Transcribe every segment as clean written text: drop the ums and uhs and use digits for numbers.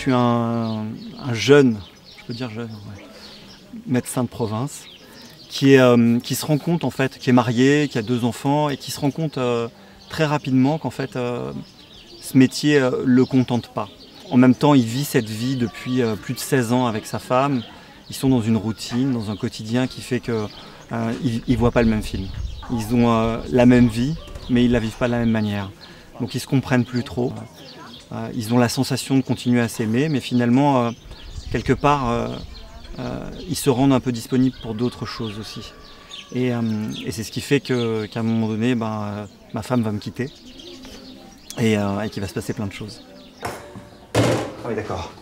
suis un jeune, je peux dire jeune, ouais, médecin de province, qui se rend compte en fait, qui est marié, qui a 2 enfants et qui se rend compte très rapidement qu'en fait ce métier le contente pas. En même temps, il vit cette vie depuis plus de 16 ans avec sa femme. Ils sont dans une routine, dans un quotidien qui fait qu'ils ne voient pas le même film. Ils ont la même vie, mais ils ne la vivent pas de la même manière. Donc ils ne se comprennent plus trop. Ils ont la sensation de continuer à s'aimer, mais finalement, quelque part, ils se rendent un peu disponibles pour d'autres choses aussi. Et c'est ce qui fait qu'à un moment donné, ma femme va me quitter et qu'il va se passer plein de choses. Ah oui, d'accord.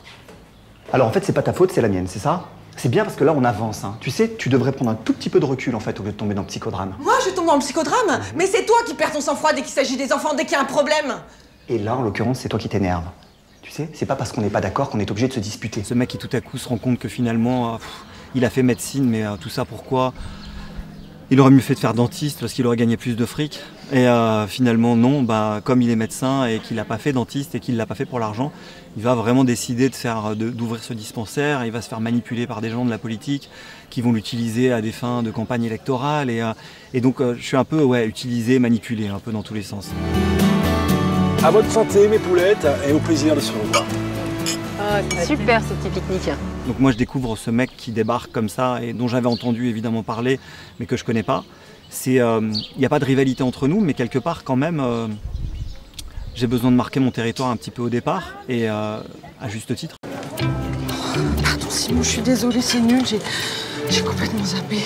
Alors en fait, c'est pas ta faute, c'est la mienne, c'est ça? C'est bien parce que là, on avance. Hein. Tu sais, tu devrais prendre un tout petit peu de recul en fait au lieu de tomber dans le psychodrame. Moi, je tombe dans le psychodrame? Mais c'est toi qui perds ton sang-froid dès qu'il s'agit des enfants, dès qu'il y a un problème. Et là, en l'occurrence, c'est toi qui t'énerve. Tu sais, c'est pas parce qu'on n'est pas d'accord qu'on est obligé de se disputer. Ce mec qui tout à coup se rend compte que finalement, il a fait médecine, mais tout ça pourquoi? Il aurait mieux fait de faire dentiste parce qu'il aurait gagné plus de fric. Et finalement non, comme il est médecin et qu'il n'a pas fait dentiste et qu'il ne l'a pas fait pour l'argent, il va vraiment décider d'ouvrir ce dispensaire. Il va se faire manipuler par des gens de la politique qui vont l'utiliser à des fins de campagne électorale. Et donc je suis un peu utilisé, manipulé un peu dans tous les sens. À votre santé mes poulettes et au plaisir de se revoir. Super ce petit pique-nique. Donc moi je découvre ce mec qui débarque comme ça et dont j'avais entendu évidemment parler mais que je connais pas. Il n'y a pas de rivalité entre nous mais quelque part quand même j'ai besoin de marquer mon territoire un petit peu au départ et à juste titre. Pardon Simon, je suis désolée, c'est nul, j'ai complètement zappé.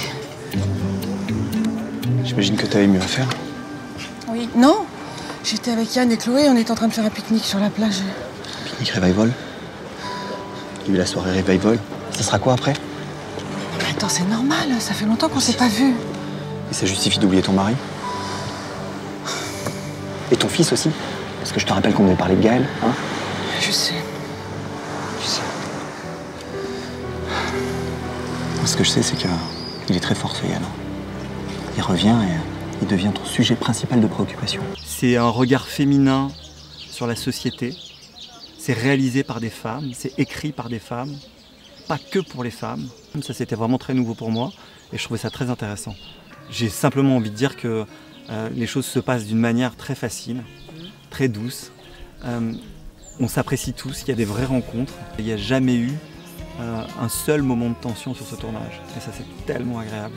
J'imagine que t'avais mieux à faire. Oui. Non, j'étais avec Yann et Chloé, on est en train de faire un pique-nique sur la plage. Pique-nique revival. Il y a eu la soirée revival. Ça sera quoi après? Mais attends, c'est normal, ça fait longtemps qu'on s'est pas vus. Et ça justifie d'oublier ton mari? Et ton fils aussi? Parce que je te rappelle qu'on devait parler de Gaël, hein? Je sais. Ce que je sais, c'est qu'il est très fort, ce Yann. Il revient et il devient ton sujet principal de préoccupation. C'est un regard féminin sur la société. C'est réalisé par des femmes, c'est écrit par des femmes, pas que pour les femmes. Ça, c'était vraiment très nouveau pour moi et je trouvais ça très intéressant. J'ai simplement envie de dire que les choses se passent d'une manière très facile, très douce. On s'apprécie tous, il y a des vraies rencontres. Il n'y a jamais eu un seul moment de tension sur ce tournage. Et ça, c'est tellement agréable.